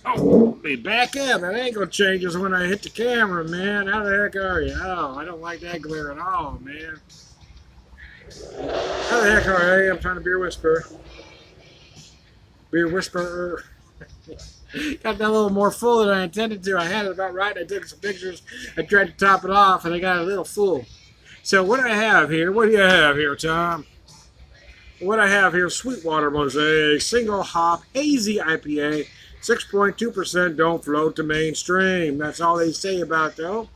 Oh, hey, back up. That angle changes when I hit the camera, man. How the heck are you? Oh, I don't like that glare at all, man. How the heck are you? I'm trying to beer whisper. Beer whisperer. Got that a little more full than I intended to. I had it about right. I took some pictures. I tried to top it off, and I got a little full. So what I have here, what do you have here, Tom? What I have here, Sweetwater Mosaic, single hop, hazy IPA, 6.2%, don't float to mainstream. That's all they say about it, though.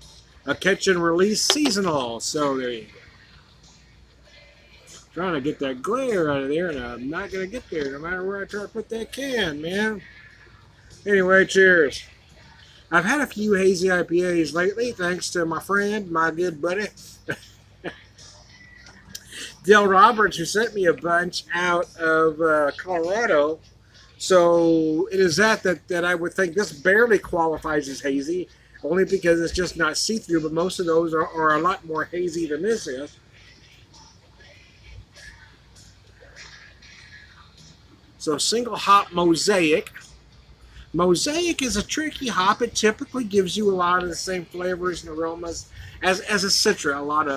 A catch and release seasonal. So there you go. Trying to get that glare out of there, and I'm not going to get there no matter where I try to put that can, man. Anyway, cheers. I've had a few hazy IPAs lately, thanks to my friend, my good buddy, Dale Roberts, who sent me a bunch out of Colorado. So it is that I would think this barely qualifies as hazy, only because it's just not see-through, but most of those are a lot more hazy than this is. So single hop Mosaic. Mosaic is a tricky hop. It typically gives you a lot of the same flavors and aromas as a Citra, a lot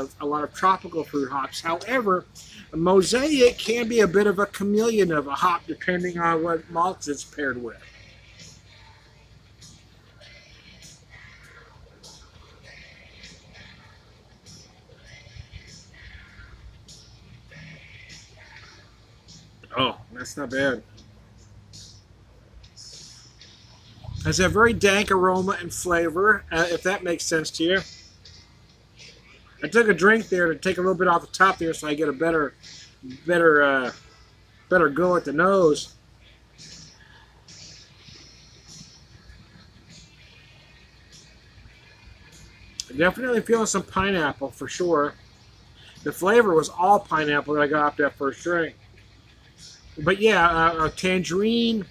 of tropical fruit hops. However, Mosaic can be a bit of a chameleon of a hop depending on what malts it's paired with. Oh, that's not bad. Has a very dank aroma and flavor, if that makes sense to you. I took a drink there to take a little bit off the top there, so I get a better go at the nose. Definitely feeling some pineapple for sure. The flavor was all pineapple that I got off that first drink. But yeah, tangerine.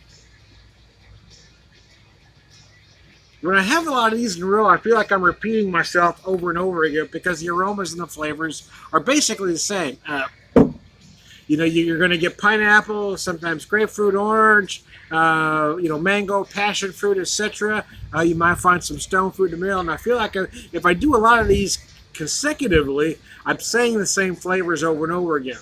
When I have a lot of these in a row, I feel like I'm repeating myself over and over again because the aromas and the flavors are basically the same. You're going to get pineapple, sometimes grapefruit, orange, mango, passion fruit, etc. You might find some stone fruit in the middle. And I feel like if I do a lot of these consecutively, I'm saying the same flavors over and over again.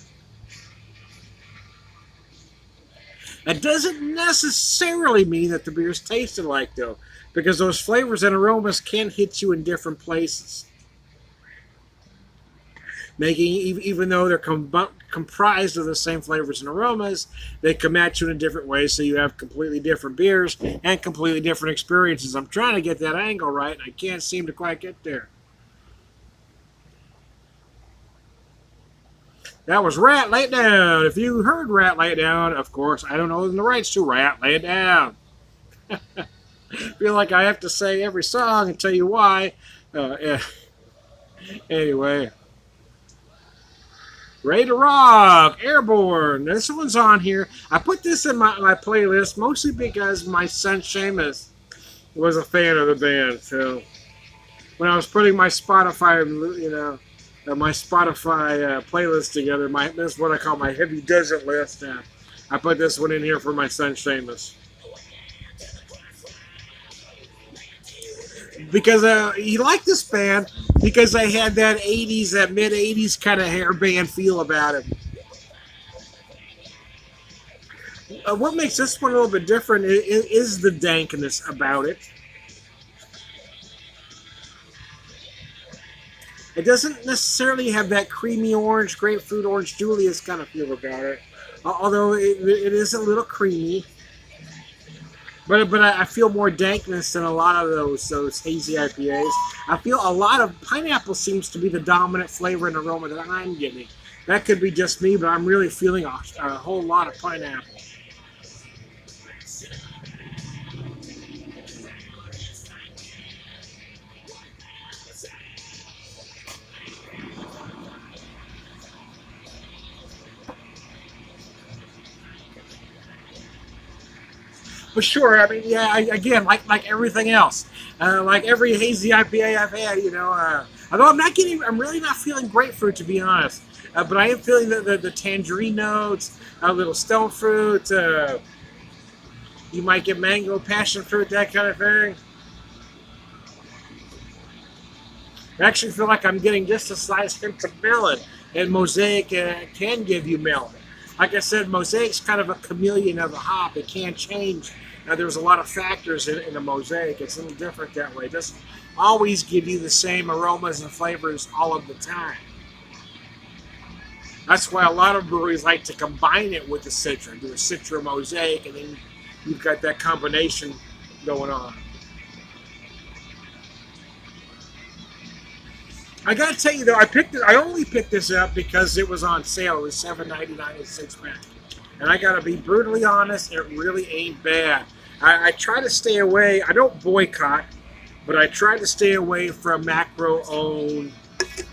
That doesn't necessarily mean that the beers taste alike, though, because those flavors and aromas can hit you in different places. Making, even though they're comprised of the same flavors and aromas, they come at you in a different way, so you have completely different beers and completely different experiences. I'm trying to get that angle right, and I can't seem to quite get there. That was Rat, Lay It Down. If you heard Rat, Lay It Down, of course, I don't know the rights to Rat, Lay It Down. Feel like I have to say every song and tell you why. Yeah. Anyway. Ready to Rock, Airborne. This one's on here. I put this in my playlist mostly because my son Seamus was a fan of the band. So when I was putting my Spotify, my Spotify playlist together, this is what I call my heavy desert list. I put this one in here for my son Seamus. Because he liked this band because they had that mid 80s kind of hair band feel about it. What makes this one a little bit different is the dankness about it. It doesn't necessarily have that creamy orange, grapefruit, orange Julius kind of feel about it. Although it is a little creamy. But I feel more dankness than a lot of those hazy IPAs. I feel a lot of pineapple seems to be the dominant flavor and aroma that I'm getting. That could be just me, but I'm really feeling a whole lot of pineapple. But sure, I mean, yeah, again, like everything else, like every hazy IPA I've had, although I'm really not feeling grapefruit to be honest, but I am feeling the tangerine notes, a little stone fruit, You might get mango, passion fruit, that kind of thing. I actually feel like I'm getting just a slight hint of melon, and Mosaic can give you melon. Like I said, Mosaic's kind of a chameleon of a hop. It can change. Now, there's a lot of factors in a Mosaic. It's a little different that way. It doesn't always give you the same aromas and flavors all of the time. That's why a lot of breweries like to combine it with the Citra, do a Citra Mosaic, and then you've got that combination going on. I gotta tell you though, I only picked this up because it was on sale. It was $7.99 a six-pack, and I gotta be brutally honest, it really ain't bad. I try to stay away. I don't boycott, but I try to stay away from macro-owned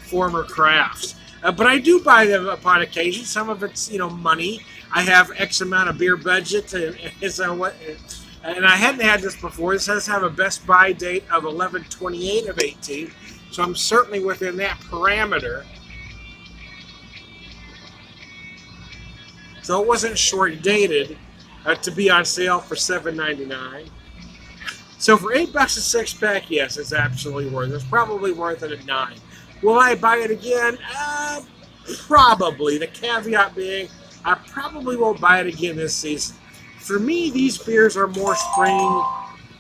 former crafts. But I do buy them upon occasion. Some of it's money. I have X amount of beer budget, and so what? And I hadn't had this before. This does have a best buy date of 11/28 of 18. So I'm certainly within that parameter. So it wasn't short dated to be on sale for $7.99. So for $8 a six pack, yes, it's absolutely worth it. It's probably worth it at $9. Will I buy it again? Probably. The caveat being, I probably won't buy it again this season. For me, these beers are more spring,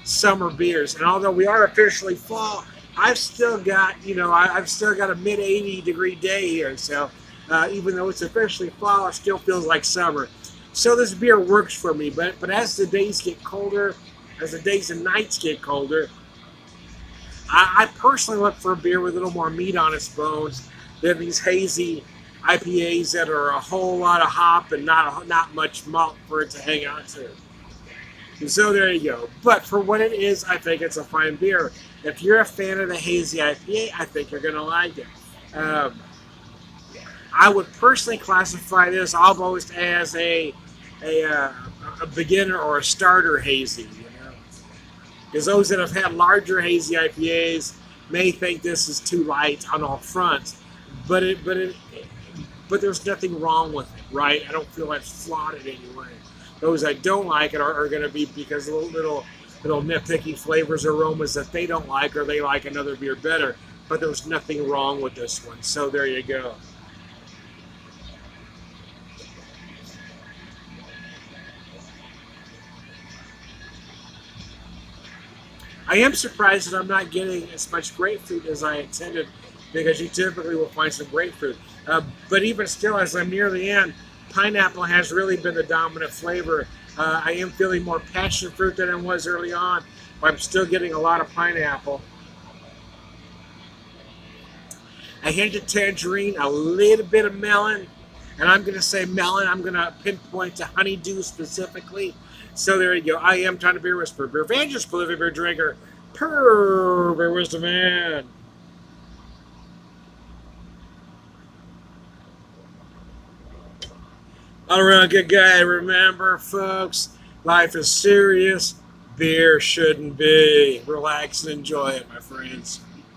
summer beers, and although we are officially fall, I've still got, I've still got a mid-80 degree day here. So even though it's officially fall, it still feels like summer. So this beer works for me. But as the days get colder, as the days and nights get colder, I personally look for a beer with a little more meat on its bones than these hazy IPAs that are a whole lot of hop and not much malt for it to hang on to. And so there you go. But for what it is, I think it's a fine beer. If you're a fan of the Hazy IPA, I think you're going to like it. I would personally classify this almost as a beginner or a starter Hazy. Because those that have had larger Hazy IPAs may think this is too light on all fronts. But there's nothing wrong with it, right? I don't feel like it's flawed in any way. Those that don't like it are going to be because of little nitpicky flavors or aromas that they don't like, or they like another beer better. But there's nothing wrong with this one. So there you go. I am surprised that I'm not getting as much grapefruit as I intended, because you typically will find some grapefruit. But even still, as I'm near the end, pineapple has really been the dominant flavor. I am feeling more passion fruit than I was early on, but I'm still getting a lot of pineapple. A hint of tangerine, a little bit of melon, and I'm going to say melon. I'm going to pinpoint to honeydew specifically. So there you go. I am Trying to Beer Whisperer, beer evangelist, prolific beer drinker, per beer wisdom man. All around good guy. Remember, folks, life is serious. Beer shouldn't be. Relax and enjoy it, my friends.